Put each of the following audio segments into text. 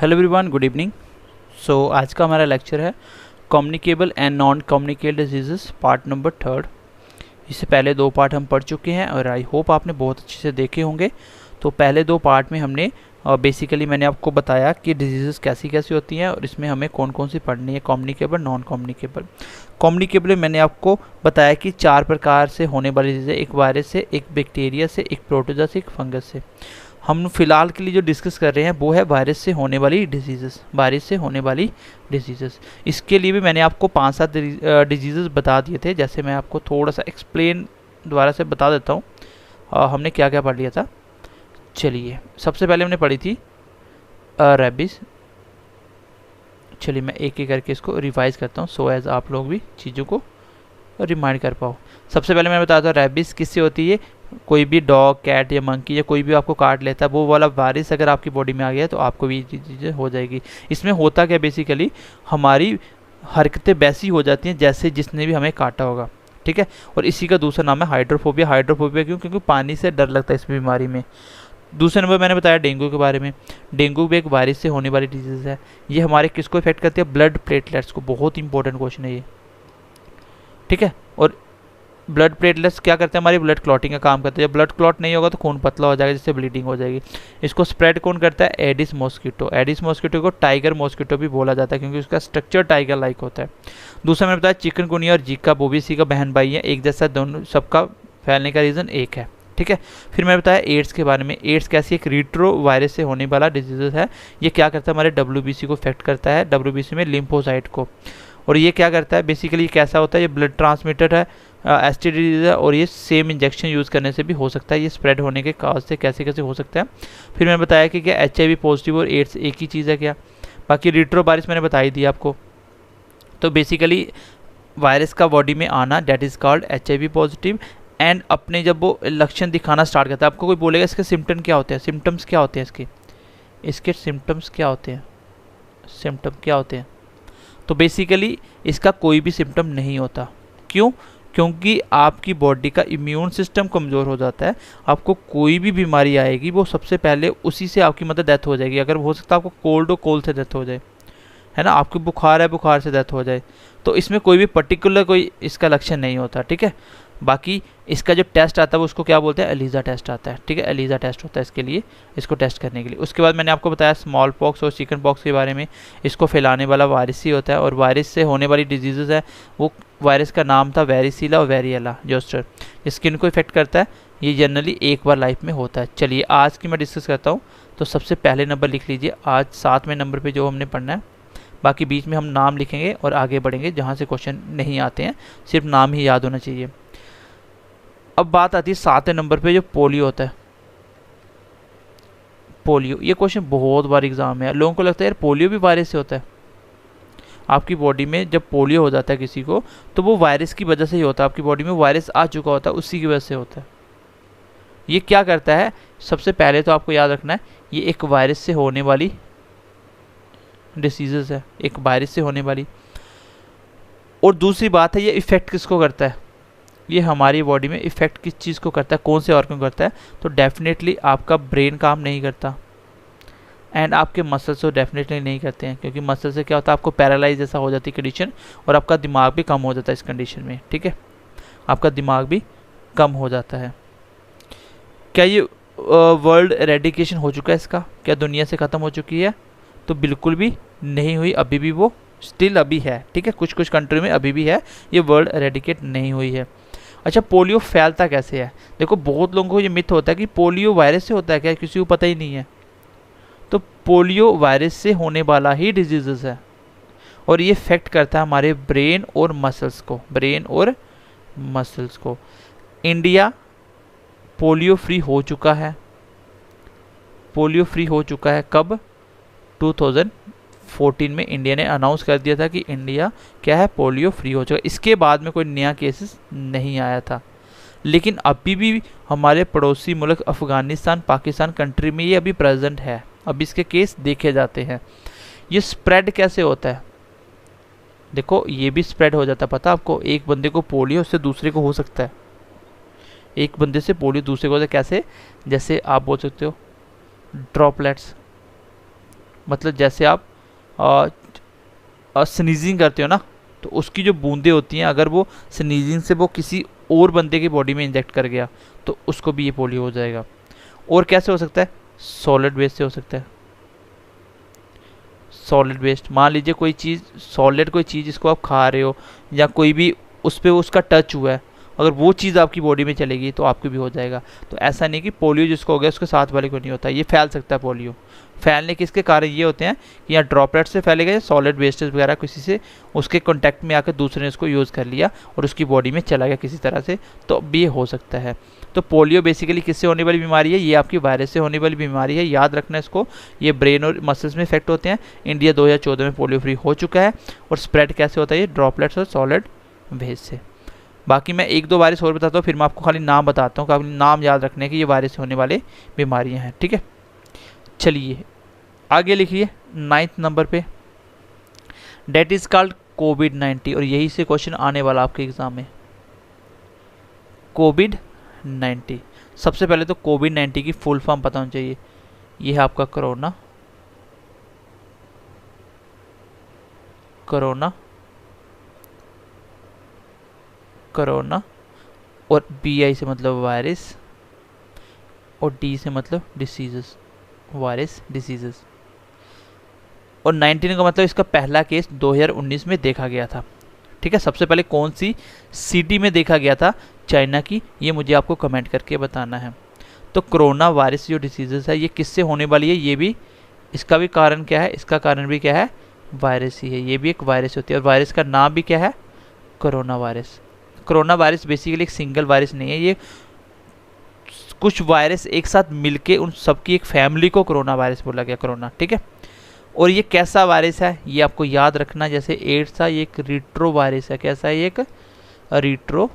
Hello everyone, good evening. So आज का हमारा लेक्चर है communicable and non communicable diseases part number 3। इससे पहले 2 पार्ट हम पढ़ चुके हैं और आई होप आपने बहुत अच्छे से देखे होंगे। तो पहले 2 पार्ट में हमने बेसिकली मैंने आपको बताया कि डिजीज़ कैसी कैसी होती हैं और इसमें हमें कौन कौन सी पढ़नी है, कम्युनिकेबल नॉन कम्युनिकेबल। कम्युनिकेबल मैंने आपको बताया कि 4 प्रकार से होने वाली डिजीज़, एक वायरस से, एक बैक्टीरिया से, एक प्रोटोजोआ से, एक फंगस से। हम फिलहाल के लिए जो डिस्कस कर रहे हैं वो है वायरस से होने वाली डिजीज़, वायरस से होने वाली डिजीज़। इसके लिए भी मैंने आपको 5-7 डिजीज़ बता दिए थे। जैसे मैं आपको थोड़ा सा एक्सप्लेन द्वारा से बता देता हूँ हमने क्या क्या पढ़ लिया था। चलिए, सबसे पहले हमने पढ़ी थी रेबीज़। चलिए मैं एक एक करके इसको रिवाइज करता हूँ सो एज आप लोग भी चीज़ों को रिमाइंड कर पाओ। सबसे पहले मैंने बताया था रेबीज़ किससे होती है, कोई भी डॉग, कैट या मंकी या कोई भी आपको काट लेता है, वो वाला वायरस अगर आपकी बॉडी में आ गया तो आपको भी ये चीज़ें हो जाएगी। इसमें होता क्या, बेसिकली हमारी हरकतें वैसी हो जाती हैं जैसे जिसने भी हमें काटा होगा, ठीक है। और इसी का दूसरा नाम है हाइड्रोफोबिया। हाइड्रोफोबिया क्यों? क्योंकि पानी से डर लगता है इस बीमारी में। दूसरे नंबर मैंने बताया डेंगू के बारे में। डेंगू भी एक वायरस से होने वाली डिजीज़ है। ये हमारे किसको इफेक्ट करती है? ब्लड प्लेटलेट्स को। बहुत इंपॉर्टेंट क्वेश्चन है ये, ठीक है। और ब्लड प्लेटलेट्स क्या करते हैं? हमारी ब्लड क्लॉटिंग का काम करते हैं। जब ब्लड क्लॉट नहीं होगा तो खून पतला हो जाएगा, जिससे ब्लीडिंग हो जाएगी। इसको स्प्रेड कौन करता है? Aedes mosquito. एडिस मॉस्किटो को टाइगर मॉस्किटो भी बोला जाता है क्योंकि उसका स्ट्रक्चर टाइगर लाइक होता है। दूसरा मैंने बताया चिकनगुनिया और जीका, वो भी इसी का बहन भाई है, एक जैसा, दोनों सबका फैलने का रीज़न एक है, ठीक है। फिर मैंने बताया एड्स के बारे में। एड्स कैसी एक रीट्रो वायरस से होने वाला डिजीज़ है। ये क्या करता है? हमारे WBC को इफेक्ट करता है, WBC में लिम्फोसाइट को। और ये क्या करता है? बेसिकली कैसा होता है? ये ब्लड ट्रांसमिटर है, एसटीडी डिजीज है, और ये सेम इंजेक्शन यूज़ करने से भी हो सकता है। ये स्प्रेड होने के काज से कैसे कैसे हो सकता है। फिर मैंने बताया कि क्या HIV पॉजिटिव और एड्स एक ही चीज़ है क्या। बाकी रीट्रो वायरस मैंने बता ही दिया आपको। तो बेसिकली वायरस का बॉडी में आना, that is called HIV positive. And अपने जब वो लक्षण दिखाना स्टार्ट करता है, आपको कोई बोलेगा इसके सिम्टम क्या होते हैं, सिम्टम्स क्या होते हैं इसके सिम्टम्स क्या होते हैं, सिम्टम क्या होते हैं। तो बेसिकली इसका कोई भी सिम्टम नहीं होता। क्यों? क्योंकि आपकी बॉडी का इम्यून सिस्टम कमज़ोर हो जाता है। आपको कोई भी बीमारी आएगी वो सबसे पहले उसी से आपकी मतलब डेथ हो जाएगी। अगर हो सकता है आपको कोल्ड हो, कोल्ड से डेथ हो जाए, है ना। आपको बुखार है, बुखार से डेथ हो जाए। तो इसमें कोई भी पर्टिकुलर कोई इसका लक्षण नहीं होता, ठीक है। बाकी इसका जो टेस्ट आता है वो उसको क्या बोलते हैं? एलिजा टेस्ट आता है, ठीक है। एलिजा टेस्ट होता है इसके लिए, इसको टेस्ट करने के लिए। उसके बाद मैंने आपको बताया स्मॉल पॉक्स और चिकन पॉक्स के बारे में। इसको फैलाने वाला वायरस ही होता है और वायरस से होने वाली डिजीज़ है। वो वायरस का नाम था वेरिसीला और वेरिएला जोस्टर। स्किन को इफेक्ट करता है। ये जनरली एक बार लाइफ में होता है। चलिए आज की मैं डिस्कस करता हूँ। तो सबसे पहले नंबर लिख लीजिए, आज 7वें नंबर पर जो हमने पढ़ना है। बाकी बीच में हम नाम लिखेंगे और आगे बढ़ेंगे जहाँ से क्वेश्चन नहीं आते हैं, सिर्फ नाम ही याद होना चाहिए। अब बात आती है 7वें नंबर पे जो पोलियो होता है। पोलियो, ये क्वेश्चन बहुत बार एग्जाम में है। लोगों को लगता है यार पोलियो भी वायरस से होता है। आपकी बॉडी में जब पोलियो हो जाता है किसी को तो वो वायरस की वजह से ही होता है। आपकी बॉडी में वायरस आ चुका होता है, उसी की वजह से होता है। ये क्या करता है? सबसे पहले तो आपको याद रखना है ये एक वायरस से होने वाली डिसीज़ है, एक वायरस से होने वाली। और दूसरी बात है ये इफेक्ट किसको करता है? ये हमारी बॉडी में इफेक्ट किस चीज़ को करता है, कौन से ऑर्गन को करता है? तो डेफिनेटली आपका ब्रेन काम नहीं करता एंड आपके मसल्स तो डेफिनेटली नहीं करते हैं, क्योंकि मसल से क्या होता है? आपको पैरालाइज जैसा हो जाती है कंडीशन, और आपका दिमाग भी कम हो जाता है इस कंडीशन में, ठीक है। आपका दिमाग भी कम हो जाता है। क्या ये वर्ल्ड एरेडिकेशन हो चुका है इसका? क्या दुनिया से ख़त्म हो चुकी है? तो बिल्कुल भी नहीं हुई, अभी भी वो स्टिल अभी है, ठीक है। कुछ कुछ कंट्री में अभी भी है, ये वर्ल्ड एरेडिकेट नहीं हुई है। अच्छा, पोलियो फैलता कैसे है? देखो बहुत लोगों को ये मिथ होता है कि पोलियो वायरस से होता है, क्या किसी को पता ही नहीं है। तो पोलियो वायरस से होने वाला ही डिजीज़ है और ये इफेक्ट करता है हमारे ब्रेन और मसल्स को, ब्रेन और मसल्स को। इंडिया पोलियो फ्री हो चुका है। पोलियो फ्री हो चुका है कब? 2014 में इंडिया ने अनाउंस कर दिया था कि इंडिया क्या है? पोलियो फ्री हो चुका है। इसके बाद में कोई नया केसेस नहीं आया था। लेकिन अभी भी हमारे पड़ोसी मुल्क अफ़गानिस्तान, पाकिस्तान कंट्री में ये अभी प्रेजेंट है, अभी इसके केस देखे जाते हैं। ये स्प्रेड कैसे होता है? देखो ये भी स्प्रेड हो जाता है, पता आपको? एक बंदे को पोलियो उससे दूसरे को हो सकता है। एक बंदे से पोलियो दूसरे को होता है, कैसे? जैसे आप बोल सकते हो ड्रॉपलेट्स, मतलब जैसे आप स्नीजिंग करते हो ना, तो उसकी जो बूंदें होती हैं, अगर वो स्नीजिंग से वो किसी और बंदे की बॉडी में इंजेक्ट कर गया तो उसको भी ये पोलियो हो जाएगा। और कैसे हो सकता है? सॉलिड वेस्ट से हो सकता है। सॉलिड वेस्ट, मान लीजिए कोई चीज़ सॉलिड, कोई चीज़ जिसको आप खा रहे हो या कोई भी उस पर उसका टच हुआ है, अगर वो चीज़ आपकी बॉडी में चलेगी तो आपको भी हो जाएगा। तो ऐसा नहीं कि पोलियो जिसको हो गया उसके साथ वाले को नहीं होता, ये फैल सकता है पोलियो। फैलने के इसके कारण ये होते हैं कि या ड्रॉपलेट से फैलेगा या सॉलिड वेस्टेज वगैरह किसी से उसके कॉन्टैक्ट में आकर दूसरे ने इसको यूज़ कर लिया और उसकी बॉडी में चला गया किसी तरह से, तो भी ये हो सकता है। तो पोलियो बेसिकली किससे होने वाली बीमारी है? ये आपकी वायरस से होने वाली बीमारी है, याद रखना इसको। ये ब्रेन और मसल्स में इफेक्ट होते हैं। इंडिया 2014 में पोलियो फ्री हो चुका है। और स्प्रेड कैसे होता है? ये ड्रॉपलेट्स और सॉलिड वेस्ट से। बाकी मैं एक दो वायरस और बताता हूँ, फिर मैं आपको खाली नाम बताता हूँ कि आपने नाम याद रखने कि ये वायरस से होने वाले बीमारियाँ हैं, ठीक है। चलिए आगे लिखिए 9th नंबर पे, डेट इज कॉल्ड कोविड-19, और यही से क्वेश्चन आने वाला आपके एग्जाम में। कोविड-19, सबसे पहले तो कोविड-19 की फुल फॉर्म पता होनी चाहिए। ये है आपका कोरोना, कोरोना, कोरोना, और BI से मतलब वायरस, और D से मतलब डिसीजेस, वायरस डिसीजेस। और 19 का मतलब इसका पहला केस 2019 में देखा गया था, ठीक है। सबसे पहले कौन सी सिटी में देखा गया था? चाइना की, ये मुझे आपको कमेंट करके बताना है। तो कोरोना वायरस जो डिसीजेस है ये किससे होने वाली है? ये भी, इसका भी कारण क्या है? इसका कारण भी क्या है? वायरस ही है। ये भी एक वायरस होती है और वायरस का नाम भी क्या है? Corona virus. Corona virus basically एक सिंगल वायरस नहीं है, ये कुछ वायरस एक साथ मिलके उन सबकी एक फैमिली को कोरोना वायरस बोला गया, कोरोना, ठीक है। और ये कैसा वायरस है ये आपको याद रखना, जैसे एड्स था, ये एक रिट्रो वायरस है। कैसा है? ये एक रिट्रो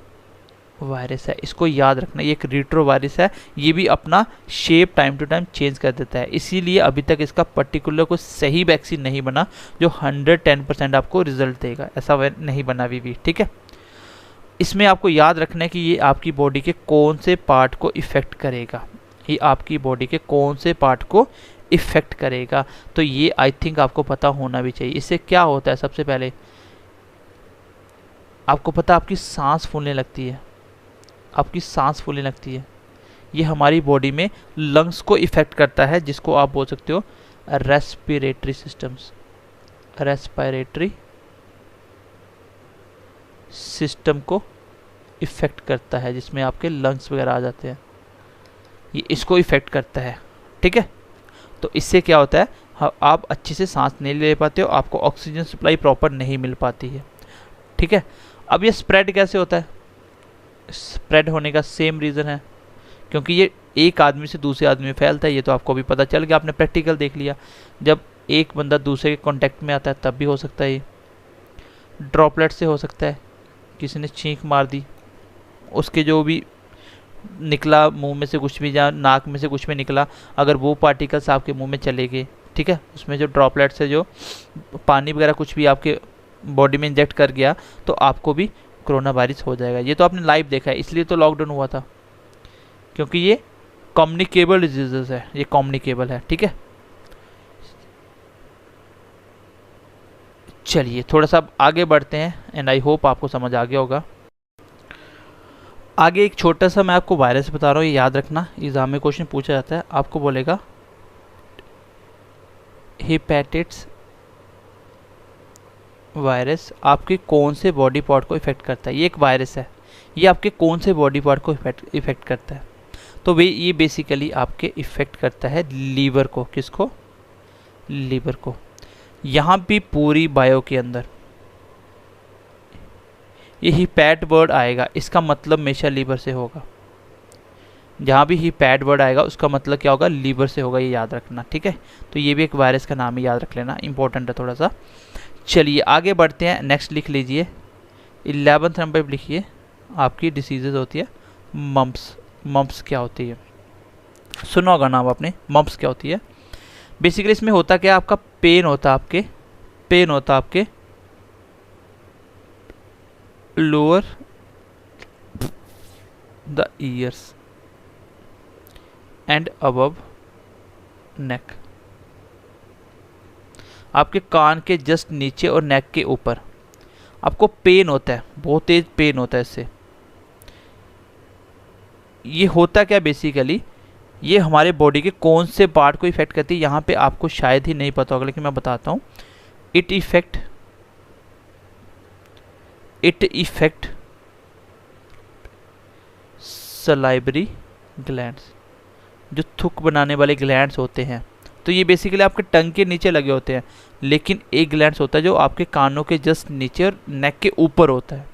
वायरस है, इसको याद रखना, ये एक रिट्रो वायरस है। ये भी अपना shape time to time change कर देता है, इसीलिए अभी तक इसका पर्टिकुलर कोई सही वैक्सीन नहीं बना जो 110% आपको रिजल्ट देगा, ऐसा नहीं बना अभी भी, ठीक है। इसमें आपको याद रखना है कि ये आपकी बॉडी के कौन से पार्ट को इफ़ेक्ट करेगा, ये आपकी बॉडी के कौन से पार्ट को इफ़ेक्ट करेगा। तो ये आई थिंक आपको पता होना भी चाहिए। इससे क्या होता है? सबसे पहले आपको पता, आपकी सांस फूलने लगती है, आपकी सांस फूलने लगती है। ये हमारी बॉडी में लंग्स को इफ़ेक्ट करता है, जिसको आप बोल सकते हो रेस्पिरेटरी सिस्टम्स, रेस्पिरेटरी सिस्टम को इफ़ेक्ट करता है, जिसमें आपके लंग्स वगैरह आ जाते हैं, ये इसको इफ़ेक्ट करता है, ठीक है। तो इससे क्या होता है? आप अच्छे से सांस नहीं ले पाते हो, आपको ऑक्सीजन सप्लाई प्रॉपर नहीं मिल पाती है, ठीक है। अब ये स्प्रेड कैसे होता है? स्प्रेड होने का सेम रीज़न है, क्योंकि ये एक आदमी से दूसरे आदमी में फैलता है। ये तो आपको भी पता चल गया, आपने प्रैक्टिकल देख लिया। जब एक बंदा दूसरे के कांटेक्ट में आता है तब भी हो सकता है। ये ड्रॉपलेट से हो सकता है, किसी ने छींक मार दी, उसके जो भी निकला मुंह में से कुछ भी या नाक में से कुछ भी निकला, अगर वो पार्टिकल्स आपके मुंह में चले गए, ठीक है, उसमें जो ड्रॉपलेट्स है, जो पानी वगैरह कुछ भी आपके बॉडी में इंजेक्ट कर गया, तो आपको भी कोरोना वायरस हो जाएगा। ये तो आपने लाइव देखा है, इसलिए तो लॉकडाउन हुआ था, क्योंकि ये कम्युनिकेबल डिजीजेस है, ये कम्युनिकेबल है, ठीक है। चलिए थोड़ा सा आगे बढ़ते हैं, एंड आई होप आपको समझ आ गया होगा। आगे एक छोटा सा मैं आपको वायरस बता रहा हूँ, ये याद रखना, एग्जाम में क्वेश्चन पूछा जाता है। आपको बोलेगा हेपेटाइटिस वायरस आपके कौन से बॉडी पार्ट को इफेक्ट करता है? ये एक वायरस है, ये आपके कौन से बॉडी पार्ट को इफेक्ट करता है? तो वे ये बेसिकली आपके इफेक्ट करता है लीवर को। किसको? लीवर को। यहाँ भी पूरी बायो के अंदर ये हिपैट वर्ड आएगा, इसका मतलब हमेशा लीवर से होगा। जहाँ भी हिपैट वर्ड आएगा उसका मतलब क्या होगा? लीवर से होगा, ये याद रखना, ठीक है। तो ये भी एक वायरस का नाम ही याद रख लेना, इंपॉर्टेंट है थोड़ा सा। चलिए आगे बढ़ते हैं, नेक्स्ट लिख लीजिए 11th नंबर पर लिखिए, आपकी डिसीजेज होती है मम्प्स। मम्प्स क्या होती है? सुना होगा नाम आपने, मम्प्स क्या होती है? बेसिकली इसमें होता क्या, आपका पेन होता आपके lower the ears and above neck, आपके कान के जस्ट नीचे और नेक के ऊपर आपको पेन होता है, बहुत तेज पेन होता है इससे। ये होता क्या बेसिकली, ये हमारे बॉडी के कौन से पार्ट को इफेक्ट करती है यहाँ पे आपको शायद ही नहीं पता होगा, लेकिन मैं बताता हूँ। इट इफेक्ट सलाइवरी ग्लैंड्स, जो थूक बनाने वाले ग्लैंड्स होते हैं। तो ये बेसिकली आपके टंग के नीचे लगे होते हैं, लेकिन एक ग्लैंड्स होता है जो आपके कानों के जस्ट नीचे और नेक के ऊपर होता है,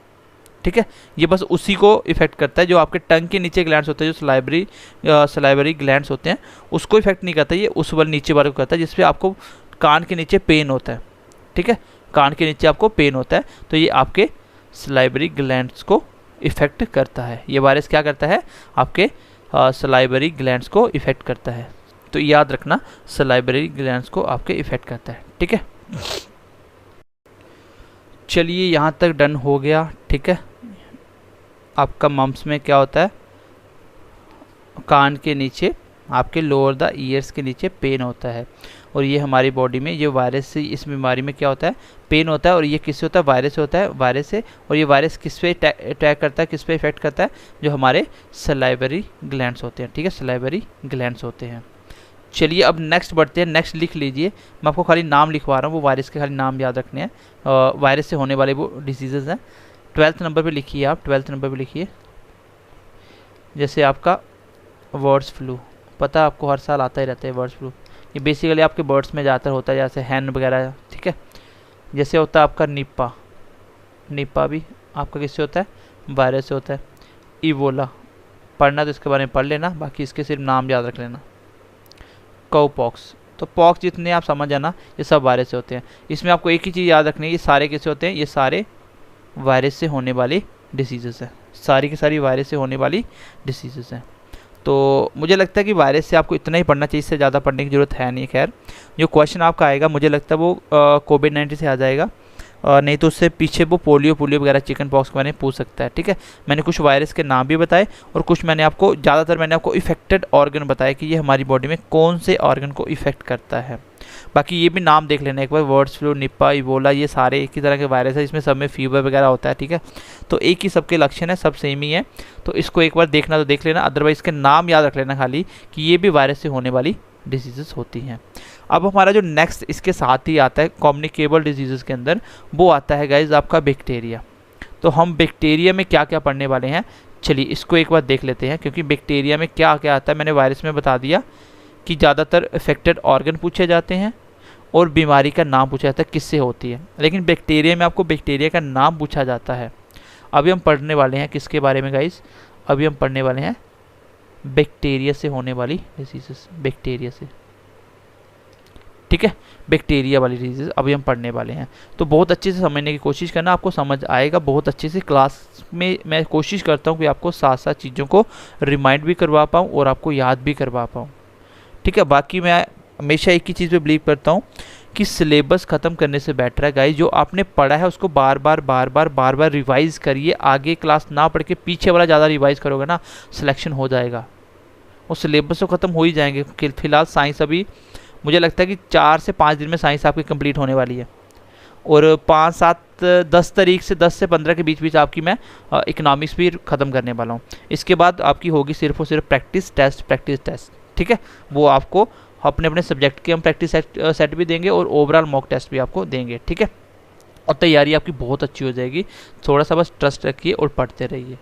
ठीक है। ये बस उसी को इफेक्ट करता है, जो आपके टंग के नीचे ग्लैंड्स होते हैं, जो सलाइवरी ग्लैंड्स होते हैं, उसको इफेक्ट नहीं करता। ये उस वाले नीचे वाले को करता है जिसपे आपको कान के नीचे पेन होता है, ठीक है। कान के नीचे आपको पेन होता है, तो ये आपके सलाइवरी ग्लैंड्स को इफेक्ट करता है। ये वायरस क्या करता है, आपके सलाइवरी ग्लैंड्स को इफेक्ट करता है। तो याद रखना, सलाइवरी ग्लैंड्स को आपके इफेक्ट करता है, ठीक है। चलिए यहाँ तक डन हो गया, ठीक है। आपका मम्स में क्या होता है, कान के नीचे आपके लोअर द ईयर्स के नीचे पेन होता है, और ये हमारी बॉडी में ये वायरस से, इस बीमारी में क्या होता है, पेन होता है। और ये किससे होता है, वायरस होता है, वायरस से। और ये वायरस किस पे अटैक करता है, किस पे इफेक्ट करता है, जो हमारे सलाइवरी ग्लैंड्स होते हैं, ठीक है, सलाइवरी ग्लैंड्स होते हैं। चलिए अब नेक्स्ट बढ़ते हैं, नेक्स्ट लिख लीजिए। मैं आपको खाली नाम लिखवा रहा हूँ, वो वायरस के खाली नाम याद रखने हैं, वायरस से होने वाले वो डिजीज़ हैं। 12th नंबर पे लिखिए आप, 12th नंबर पे लिखिए। जैसे आपका बर्ड्स फ्लू, पता है आपको हर साल आता ही रहता है बर्ड्स फ्लू। ये बेसिकली आपके बर्ड्स में ज़्यादातर होता है, जैसे हैन वगैरह, ठीक है। जैसे होता है आपका निपा, निपा भी आपका किससे होता है, वायरस से होता है। इबोला, पढ़ना तो इसके बारे में पढ़ लेना, बाकी इसके सिर्फ नाम याद रख लेना। काउपॉक्स, तो पॉक्स जितने आप समझ जाना, ये सब वायरस से होते हैं। इसमें आपको एक ही चीज़ याद रखनी है, ये सारे किससे होते हैं, ये सारे वायरस से होने वाली डिसीज़ेस हैं, सारी की सारी वायरस से होने वाली डिसीज़ेस हैं। तो मुझे लगता है कि वायरस से आपको इतना ही पढ़ना चाहिए, इससे ज़्यादा पढ़ने की ज़रूरत है नहीं। खैर, जो क्वेश्चन आपका आएगा मुझे लगता है वो कोविड-19 से आ जाएगा, नहीं तो उससे पीछे वो पोलियो वगैरह, चिकन पॉक्स के बारे में पूछ सकता है, ठीक है। मैंने कुछ वायरस के नाम भी बताए, और कुछ मैंने आपको, ज़्यादातर मैंने आपको इफेक्टेड ऑर्गन बताया कि ये हमारी बॉडी में कौन से ऑर्गन को इफेक्ट करता है। बाकी ये भी नाम देख लेना एक बार, बर्ड्स फ्लू, निपा, इबोला, ये सारे एक ही तरह के वायरस है, इसमें सब में फीवर वगैरह होता है, ठीक है। तो एक ही सबके लक्षण है, सब सेम ही है, तो इसको एक बार देखना तो देख लेना, अदरवाइज इसके नाम याद रख लेना खाली, कि ये भी वायरस से होने वाली डिजीज़ेस होती हैं। अब हमारा जो नेक्स्ट इसके साथ ही आता है कम्युनिकेबल डिजीज़ेस के अंदर, वो आता है गाइज आपका बैक्टीरिया। तो हम बैक्टीरिया में क्या क्या पढ़ने वाले हैं, चलिए इसको एक बार देख लेते हैं। क्योंकि बैक्टीरिया में क्या क्या आता है, मैंने वायरस में बता दिया कि ज़्यादातर इफेक्टेड ऑर्गन पूछे जाते हैं और बीमारी का नाम पूछा जाता है किससे होती है, लेकिन बैक्टीरिया में आपको बैक्टीरिया का नाम पूछा जाता है। अभी हम पढ़ने वाले हैं किसके बारे में गाइस, अभी हम पढ़ने वाले हैं बैक्टीरिया से होने वाली डिजीज़ेस, बैक्टीरिया से, ठीक है, बैक्टीरिया वाली डिजीज़ अभी हम पढ़ने वाले हैं। तो बहुत अच्छे से समझने की कोशिश करना, आपको समझ आएगा बहुत अच्छे से। क्लास में मैं कोशिश करता हूँ कि आपको साथ साथ चीज़ों को रिमाइंड भी करवा पाऊँ और आपको याद भी करवा पाऊँ, ठीक है। बाकी मैं हमेशा एक ही चीज़ पे बिलीव करता हूँ कि सिलेबस ख़त्म करने से बेटर है गाइस, जो आपने पढ़ा है उसको बार बार रिवाइज़ करिए। आगे क्लास ना पढ़ के पीछे वाला ज़्यादा रिवाइज़ करोगे ना, सिलेक्शन हो जाएगा, और सिलेबस तो ख़त्म हो ही जाएंगे। फिलहाल साइंस अभी मुझे लगता है कि 4 से 5 दिन में साइंस आपकी कंप्लीट होने वाली है, और 5, 7, 10 तारीख से 10 से 15 के बीच आपकी मैं इकोनॉमिक्स भी ख़त्म करने वाला हूँ। इसके बाद आपकी होगी सिर्फ और सिर्फ प्रैक्टिस टेस्ट, ठीक है। वो आपको अपने अपने सब्जेक्ट के हम प्रैक्टिस सेट भी देंगे और ओवरऑल मॉक टेस्ट भी आपको देंगे, ठीक है। और तैयारी आपकी बहुत अच्छी हो जाएगी, थोड़ा सा बस ट्रस्ट रखिए और पढ़ते रहिए।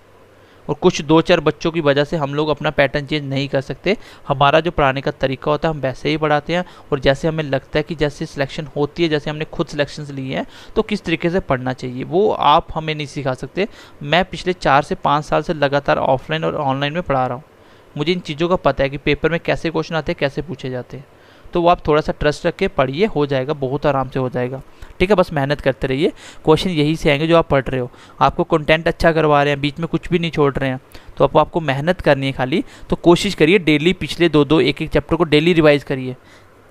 और कुछ 2-4 बच्चों की वजह से हम लोग अपना पैटर्न चेंज नहीं कर सकते। हमारा जो पढ़ाने का तरीका होता है हम वैसे ही पढ़ाते हैं, और जैसे हमें लगता है कि जैसे सिलेक्शन होती है, जैसे हमने खुद सिलेक्शंस लिए हैं तो किस तरीके से पढ़ना चाहिए, वो आप हमें नहीं सिखा सकते। मैं पिछले 4 से 5 साल से लगातार ऑफलाइन और ऑनलाइन में पढ़ा रहा हूँ, मुझे इन चीज़ों का पता है कि पेपर में कैसे क्वेश्चन आते हैं, कैसे पूछे जाते हैं। तो वो आप थोड़ा सा ट्रस्ट रख के पढ़िए, हो जाएगा, बहुत आराम से हो जाएगा, ठीक है। बस मेहनत करते रहिए, क्वेश्चन यही से आएंगे जो आप पढ़ रहे हो। आपको कंटेंट अच्छा करवा रहे हैं, बीच में कुछ भी नहीं छोड़ रहे हैं, तो आपको मेहनत करनी है खाली। तो कोशिश करिए डेली पिछले 2-2, 1-1 चैप्टर को डेली रिवाइज़ करिए।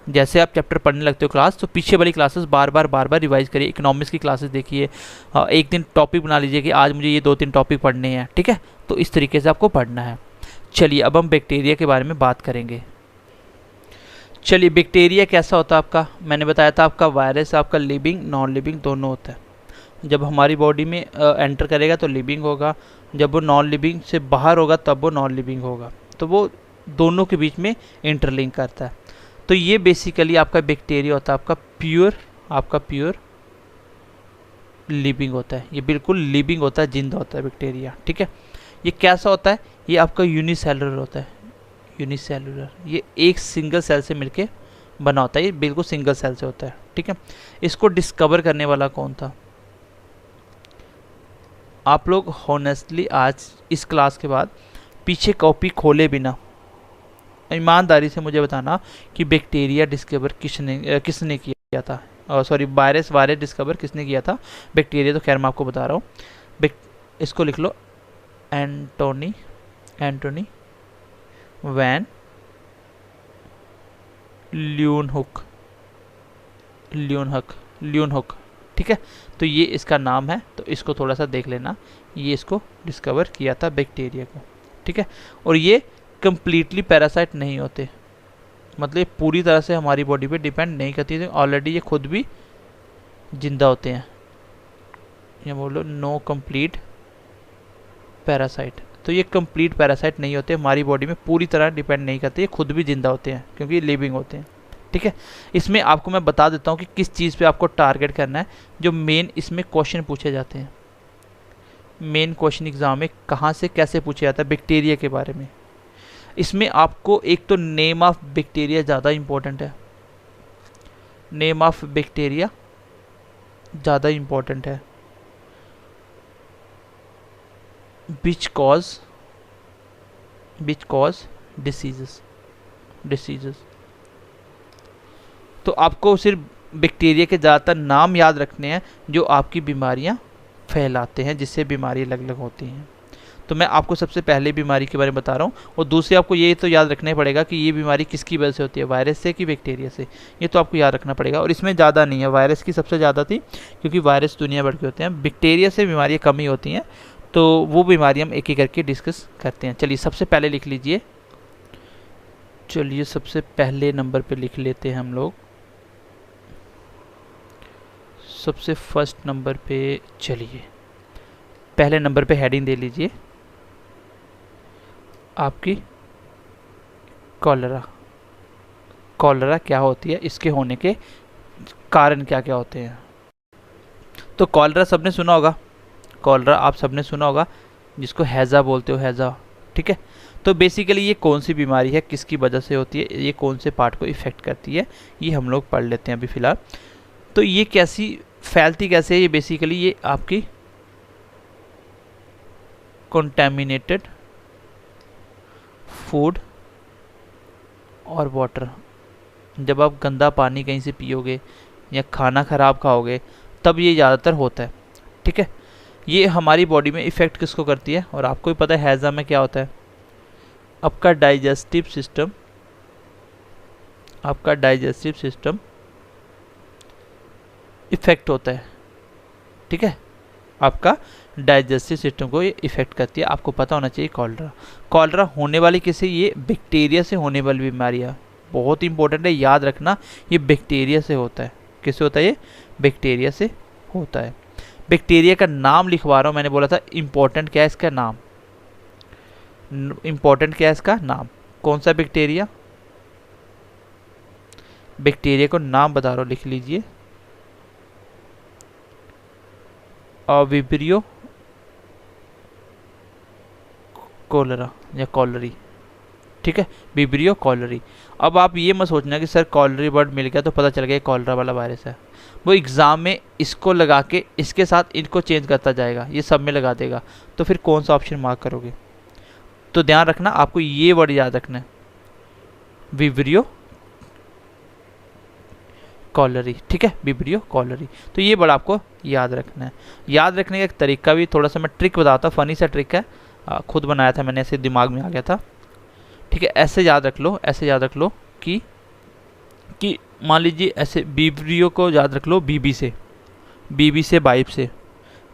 जैसे आप चैप्टर पढ़ने लगते हो क्लास, तो पीछे वाली क्लासेस बार बार रिवाइज़ करिए। इकोनॉमिक्स की क्लासेस देखिए, एक दिन टॉपिक बना लीजिए कि आज मुझे ये 2-3 टॉपिक पढ़ने हैं, ठीक है। तो इस तरीके से आपको पढ़ना है। चलिए अब हम बैक्टीरिया के बारे में बात करेंगे। चलिए बैक्टीरिया कैसा होता है आपका, मैंने बताया था आपका वायरस आपका लिविंग नॉन लिविंग दोनों होता है। जब हमारी बॉडी में एंटर करेगा तो लिविंग होगा, जब वो नॉन लिविंग से बाहर होगा तब वो नॉन लिविंग होगा, तो वो दोनों के बीच में इंटरलिंक करता है। तो ये बेसिकली आपका बैक्टीरिया होता है, आपका प्योर लिविंग होता है, ये बिल्कुल लिविंग होता है, जिंदा होता है बैक्टीरिया। ठीक है, ये कैसा होता है, ये आपका यूनिसेलुलर होता है, यूनिसेलुलर, ये एक सिंगल सेल से मिलके बना होता है, ये बिल्कुल सिंगल सेल से होता है। ठीक है, इसको डिस्कवर करने वाला कौन था? आप लोग हॉनेस्टली आज इस क्लास के बाद पीछे कॉपी खोले बिना ईमानदारी से मुझे बताना कि बैक्टीरिया डिस्कवर किसने किया था, सॉरी वायरस डिस्कवर किसने किया था? बैक्टीरिया तो खैर मैं आपको बता रहा हूँ, इसको लिख लो, एंटोनी वैन ल्यूनहुक। ठीक है, तो ये इसका नाम है, तो इसको थोड़ा सा देख लेना, ये इसको डिस्कवर किया था बैक्टीरिया को। ठीक है, और ये कंप्लीटली पैरासाइट नहीं होते, मतलब ये पूरी तरह से हमारी बॉडी पे डिपेंड नहीं करती, तो ऑलरेडी ये खुद भी जिंदा होते हैं, ये बोलो नो कंप्लीट पैरासाइट। तो ये कंप्लीट पैरासाइट नहीं होते, हमारी बॉडी में पूरी तरह डिपेंड नहीं करते, ये खुद भी जिंदा होते हैं क्योंकि ये लिविंग होते हैं। ठीक है, इसमें आपको मैं बता देता हूँ कि किस चीज़ पे आपको टारगेट करना है, जो मेन इसमें क्वेश्चन पूछे जाते हैं। मेन क्वेश्चन एग्जाम में कहाँ से कैसे पूछा जाता है बैक्टीरिया के बारे में। इसमें आपको एक तो नेम ऑफ बैक्टीरिया ज़्यादा इम्पोर्टेंट है, नेम ऑफ बैक्टीरिया ज़्यादा इम्पोर्टेंट है। Which cause diseases. तो आपको सिर्फ बैक्टीरिया के ज़्यादातर नाम याद रखने हैं जो आपकी बीमारियां फैलाते हैं, जिससे बीमारी अलग अलग होती हैं। तो मैं आपको सबसे पहले बीमारी के बारे में बता रहा हूँ, और दूसरी आपको ये तो याद रखना ही पड़ेगा कि ये बीमारी किसकी वजह से होती है, वायरस से कि बैक्टीरिया से, ये तो आपको याद रखना पड़ेगा। और इसमें ज़्यादा नहीं है, वायरस की सबसे ज़्यादा थी क्योंकि वायरस दुनिया भर के होते हैं, बैक्टीरिया से बीमारियाँ कम ही होती हैं, तो वो बीमारी हम एक एक करके डिस्कस करते हैं। चलिए सबसे पहले लिख लीजिए, चलिए सबसे पहले नंबर पे लिख लेते हैं हम लोग, सबसे फर्स्ट नंबर पे, चलिए पहले नंबर पे हेडिंग दे लीजिए आपकी कॉलरा। कॉलरा क्या होती है, इसके होने के कारण क्या क्या होते हैं? तो कॉलरा सबने सुना होगा, कॉलरा आप सबने सुना होगा, जिसको हैज़ा बोलते हो, हैज़ा। ठीक है, तो बेसिकली ये कौन सी बीमारी है, किसकी वजह से होती है, ये कौन से पार्ट को इफ़ेक्ट करती है, ये हम लोग पढ़ लेते हैं अभी फ़िलहाल। तो ये कैसी फैलती कैसे है, ये बेसिकली ये आपकी कंटामिनेटेड फूड और वाटर, जब आप गंदा पानी कहीं से पियोगे या खाना ख़राब खाओगे तब ये ज़्यादातर होता है। ठीक है, ये हमारी बॉडी में इफ़ेक्ट किसको करती है, और आपको भी पता है हैज़ा में क्या होता है, आपका डाइजेस्टिव सिस्टम इफ़ेक्ट होता है। ठीक है, आपका डाइजेस्टिव सिस्टम को ये इफ़ेक्ट करती है, आपको पता होना चाहिए। कॉलरा होने वाली किसी, ये बैक्टीरिया से होने वाली बीमारी है, बहुत इंपॉर्टेंट है, याद रखना, ये बैक्टीरिया से होता है। किससे होता है ये? बैक्टीरिया से होता है। बैक्टीरिया का नाम लिखवा रहा हूँ, मैंने बोला था इंपॉर्टेंट क्या है इसका नाम, इंपॉर्टेंट क्या है इसका नाम, कौन सा बैक्टीरिया, बैक्टीरिया को नाम बता रहा हूँ, लिख लीजिए, विब्रियो कॉलरा या कॉलरी। ठीक है, विब्रियो कॉलरी। अब आप ये मत सोचना कि सर कॉलरी वर्ड मिल गया तो पता चल गया कॉलरा वाला वायरस है, वो एग्ज़ाम में इसको लगा के इसके साथ इनको चेंज करता जाएगा, ये सब में लगा देगा, तो फिर कौन सा ऑप्शन मार्क करोगे? तो ध्यान रखना, आपको ये वर्ड याद रखना है, विब्रियो कॉलरी। ठीक है, विब्रियो कॉलरी, तो ये वर्ड आपको याद रखना है। याद रखने का एक तरीका भी थोड़ा सा मैं ट्रिक बताता हूँ, फ़नी सा ट्रिक है, खुद बनाया था मैंने, ऐसे दिमाग में आ गया था। ठीक है, ऐसे याद रख लो, ऐसे याद रख लो कि मान लीजिए ऐसे विब्रियो को याद रख लो बीबी से बाइब से,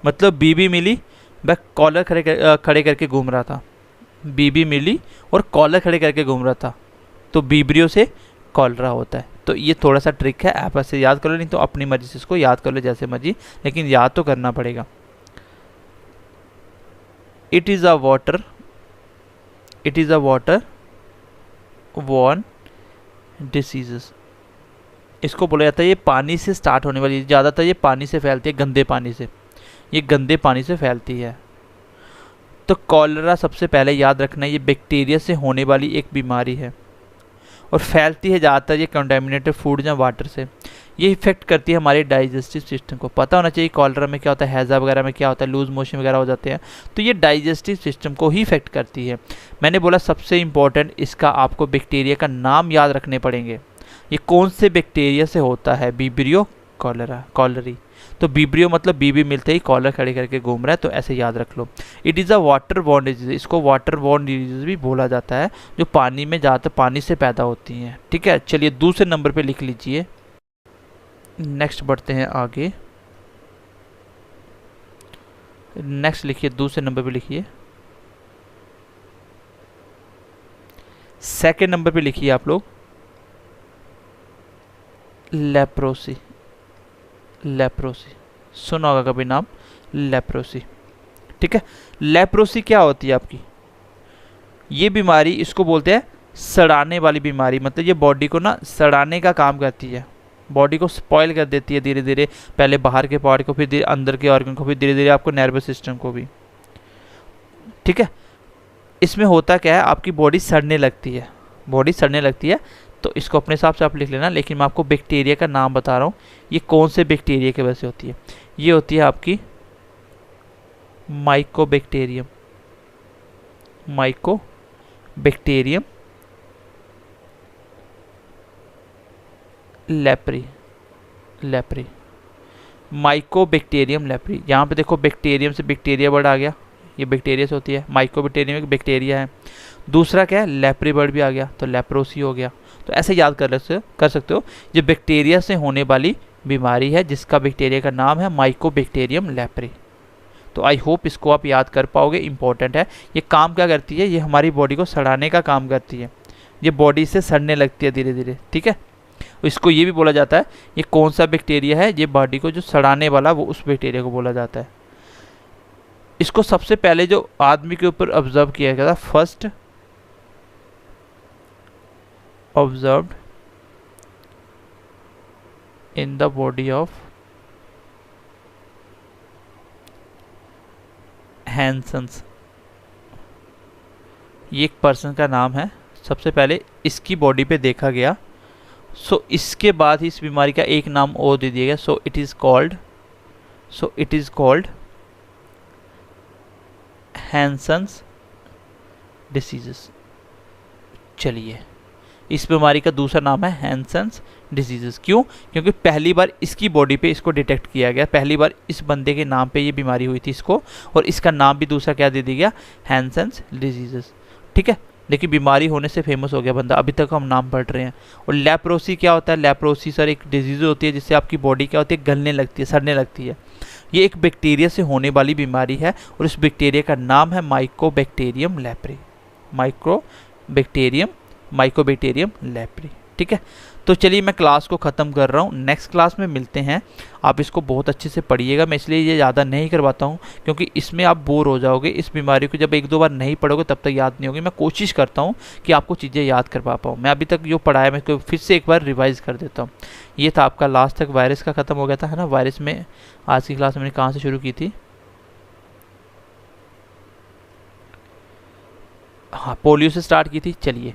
मतलब बीबी मिली, वह कॉलर खड़े करके घूम रहा था, बीबी मिली और कॉलर खड़े करके घूम रहा था, तो विब्रियो से कॉलरा होता है। तो ये थोड़ा सा ट्रिक है, आप ऐसे याद कर लो, नहीं तो अपनी मर्जी से इसको याद कर लो जैसे मर्जी, लेकिन याद तो करना पड़ेगा। It is a water, it is a water borne diseases. इसको बोला जाता है ये पानी से स्टार्ट होने वाली, ज़्यादातर ये पानी से फैलती है, गंदे पानी से, ये गंदे पानी से फैलती है। तो कॉलरा सबसे पहले याद रखना, ये बैक्टीरिया से होने वाली एक बीमारी है और फैलती है ज़्यादातर ये कंटामिनेटेड फूड या वाटर से। ये इफेक्ट करती है हमारे डाइजेस्टिव सिस्टम को। पता होना चाहिए कॉलरा में क्या होता है, हैज़ा वगैरह में क्या होता है, लूज मोशन वगैरह हो जाते हैं, तो ये डाइजेस्टिव सिस्टम को ही इफेक्ट करती है। मैंने बोला सबसे इम्पॉर्टेंट इसका आपको बैक्टीरिया का नाम याद रखने पड़ेंगे। ये कौन से बैक्टीरिया से होता है, विब्रियो कॉलरा, कॉलरी। तो विब्रियो मतलब बीबी मिलते ही कॉलर खड़े करके घूम रहा है, तो ऐसे याद रख लो। It is a water borne disease, इसको वाटर बॉर्न डिजीज भी बोला जाता है, जो पानी में ज़्यादातर पानी से पैदा होती हैं। ठीक है, चलिए दूसरे नंबर पे लिख लीजिए। नेक्स्ट बढ़ते हैं आगे, नेक्स्ट लिखिए, दूसरे नंबर पे लिखिए, सेकेंड नंबर पे लिखिए आप लोग लेप्रोसी। लेप्रोसी सुना होगा कभी नाम, लेप्रोसी। ठीक है, लेप्रोसी क्या होती है आपकी, ये बीमारी इसको बोलते हैं सड़ाने वाली बीमारी। मतलब ये बॉडी को ना सड़ाने का काम करती है, बॉडी को स्पॉइल कर देती है धीरे धीरे, पहले बाहर के पार्ट को, फिर धीरे अंदर के ऑर्गन को, फिर धीरे धीरे आपको नर्वस सिस्टम को भी। ठीक है, इसमें होता क्या है, आपकी बॉडी सड़ने लगती है, बॉडी सड़ने लगती है। तो इसको अपने हिसाब से आप लिख लेना, लेकिन मैं आपको बैक्टीरिया का नाम बता रहा हूँ, ये कौन से बैक्टीरिया की वजह से होती है। ये होती है आपकी Mycobacterium, Mycobacterium leprae, leprae, Mycobacterium leprae. यहाँ पे देखो बैक्टीरियम से बैक्टीरिया वर्ड आ गया, ये बैक्टीरिया से होती है, माइकोबैक्टीरियम एक बैक्टीरिया है। दूसरा क्या है, लेप्री वर्ड भी आ गया, तो लेप्रोसी हो गया। तो ऐसे याद कर सकते हो, ये बैक्टीरिया से होने वाली बीमारी है जिसका बैक्टीरिया का नाम है माइकोबैक्टीरियम लेप्री। तो आई होप इसको आप याद कर पाओगे, इंपॉर्टेंट है। ये काम क्या करती है, ये हमारी बॉडी को सड़ाने का काम करती है, ये बॉडी से सड़ने लगती है धीरे धीरे। ठीक है, इसको ये भी बोला जाता है, ये कौन सा बैक्टीरिया है, ये बॉडी को जो सड़ाने वाला, वो उस बैक्टीरिया को बोला जाता है। इसको सबसे पहले जो आदमी के ऊपर ऑब्जर्व किया गया था, first observed in the body of Hansen's, ये एक पर्सन का नाम है, सबसे पहले इसकी बॉडी पे देखा गया। सो इसके बाद ही इस बीमारी का एक नाम और दे दिया गया, so it is called Hansen's diseases. चलिए, इस बीमारी का दूसरा नाम है हैंसन्स डिजीजेस। क्यों? क्योंकि पहली बार इसकी बॉडी पे इसको डिटेक्ट किया गया, पहली बार इस बंदे के नाम पे ये बीमारी हुई थी इसको, और इसका नाम भी दूसरा क्या दे दिया गया, हैंसन्स डिजीजेस। ठीक है, लेकिन बीमारी होने से फेमस हो गया बंदा, अभी तक हम नाम पढ़ रहे हैं। और लेप्रोसी क्या होता है, लेप्रोसी सर एक डिजीज होती है जिससे आपकी बॉडी क्या होती है, गलने लगती है, सड़ने लगती है। ये एक बैक्टीरिया से होने वाली बीमारी है और इस बैक्टीरिया का नाम है माइकोबैक्टीरियम लेप्री, माइकोबैक्टीरियम लेप्री। ठीक है, तो चलिए मैं क्लास को ख़त्म कर रहा हूँ, नेक्स्ट क्लास में मिलते हैं। आप इसको बहुत अच्छे से पढ़िएगा, मैं इसलिए ये ज़्यादा नहीं करवाता हूँ क्योंकि इसमें आप बोर हो जाओगे। इस बीमारी को जब एक दो बार नहीं पढ़ोगे तब तक याद नहीं होगी। मैं कोशिश करता हूँ कि आपको चीज़ें याद करवा पाऊँ। मैं अभी तक जो पढ़ाया मैं इसको फिर से एक बार रिवाइज़ कर देता हूँ। ये था आपका लास्ट तक वायरस का ख़त्म हो गया था, है ना। वायरस में आज की क्लास मैंने कहाँ से शुरू की थी, हाँ पोलियो से स्टार्ट की थी। चलिए,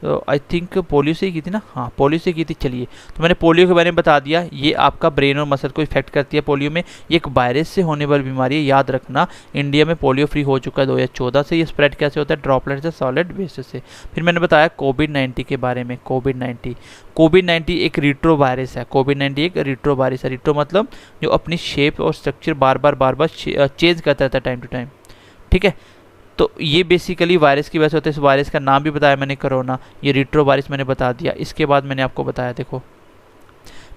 तो आई थिंक पोलियो से ही की थी ना, हाँ पोलियो से की थी। चलिए, तो मैंने पोलियो के बारे में बता दिया, ये आपका ब्रेन और मसल को इफेक्ट करती है पोलियो में। ये एक वायरस से होने वाली बीमारी है, याद रखना। इंडिया में पोलियो फ्री हो चुका है 2014 से। ये स्प्रेड कैसे होता है, ड्रॉपलेट से, सॉलिड बेसिस से। फिर मैंने बताया कोविड-19 के बारे में। कोविड-19 एक रिट्रो वायरस है। कोविड-19 एक रिट्रो वायरस है। रिट्रो मतलब जो अपनी शेप और स्ट्रक्चर बार बार चेंज करता रहता है टाइम टू टाइम। ठीक है, तो ये बेसिकली वायरस की वजह से होता है। इस वायरस का नाम भी बताया मैंने, कोरोना। ये रिट्रो वायरस मैंने बता दिया। इसके बाद मैंने आपको बताया, देखो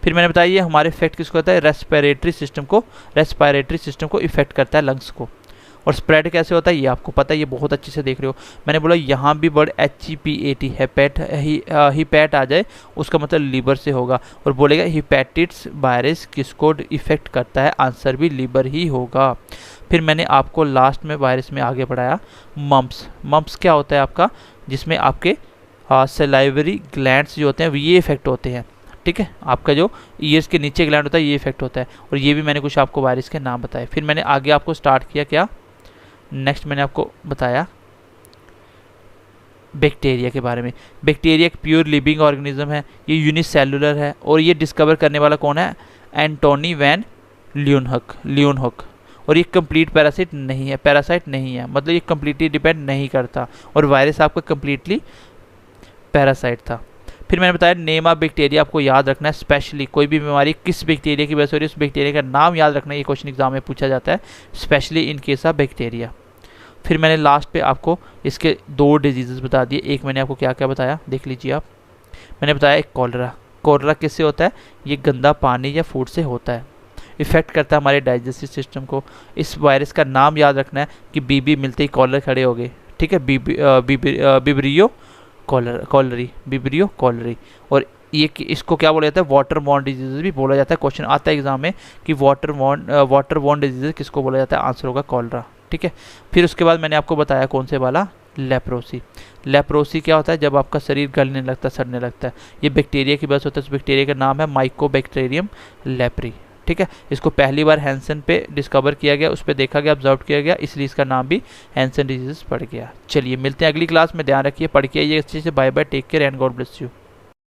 फिर मैंने बताया ये हमारे इफेक्ट किसको होता है, रेस्पिरेटरी सिस्टम को इफेक्ट करता है, लंग्स को। और स्प्रेड कैसे होता है ये आपको पता है, ये बहुत अच्छे से देख रहे हो। मैंने बोला यहाँ भी वर्ड HEPAT हिपैट आ जाए उसका मतलब लीवर से होगा, और बोलेगा हिपैटिट्स वायरस किसको इफेक्ट करता है, आंसर भी लीवर ही होगा। फिर मैंने आपको लास्ट में वायरस में आगे बढ़ाया मम्प्स। मम्प्स क्या होता है आपका, जिसमें आपके सलाइवरी ग्लैंड्स जो होते हैं ये इफेक्ट होते हैं, ठीक है। आपका जो ईयर्स के नीचे ग्लैंड होता है ये इफेक्ट होता है, और ये भी मैंने कुछ आपको वायरस के नाम बताए। फिर मैंने आगे आपको स्टार्ट किया क्या, नेक्स्ट मैंने आपको बताया बैक्टीरिया के बारे में। बैक्टीरिया एक प्योर लिविंग ऑर्गेनिज्म है, ये यूनिसेलुलर है, और ये डिस्कवर करने वाला कौन है, एंटोनी वैन ल्यूनहुक। और ये कंप्लीट पैरासाइट नहीं है, मतलब ये कंप्लीटली डिपेंड नहीं करता, और वायरस आपका कंप्लीटली पैरासाइट था। फिर मैंने बताया नेम ऑफ बैक्टीरिया आपको याद रखना है, स्पेशली कोई भी बीमारी किस बैक्टीरिया की वजह से हो रही है उस बैक्टीरिया का नाम याद रखना है, ये क्वेश्चन एग्जाम में पूछा जाता है, specially in case of bacteria. फिर मैंने लास्ट पे आपको इसके 2 डिजीज़ बता दिए। एक मैंने आपको क्या क्या बताया देख लीजिए आप। मैंने बताया एक कॉलरा किससे होता है, ये गंदा पानी या फूड से होता है, इफेक्ट करता है हमारे डाइजेस्टिव सिस्टम को। इस वायरस का नाम याद रखना है कि बीबी मिलते ही कॉलर खड़े हो गए, ठीक है, बिब्रियो कॉलरी। और ये इसको क्या बोला जाता है, वाटर बॉर्न डिजीज़ भी बोला जाता है। क्वेश्चन आता है एग्जाम में कि वाटर बॉर्न डिजीज़ किसको बोला जाता है, आंसर होगा कॉलरा, ठीक है। फिर उसके बाद मैंने आपको बताया कौन से वाला, लेप्रोसी क्या होता है, जब आपका शरीर गलने लगता है, सड़ने लगता है, ये बैक्टीरिया की वजह से होता है। इस बैक्टीरिया का नाम है माइकोबैक्टीरियम लेप्री, ठीक है। इसको पहली बार हैंसन पे डिस्कवर किया गया, उस पर देखा गया, ऑब्जर्व किया गया, इसलिए इसका नाम भी हैंसन डिजीज पड़ गया। चलिए मिलते हैं अगली क्लास में, ध्यान रखिए, पढ़ के आइए अच्छे से। Bye bye, take care and God bless you.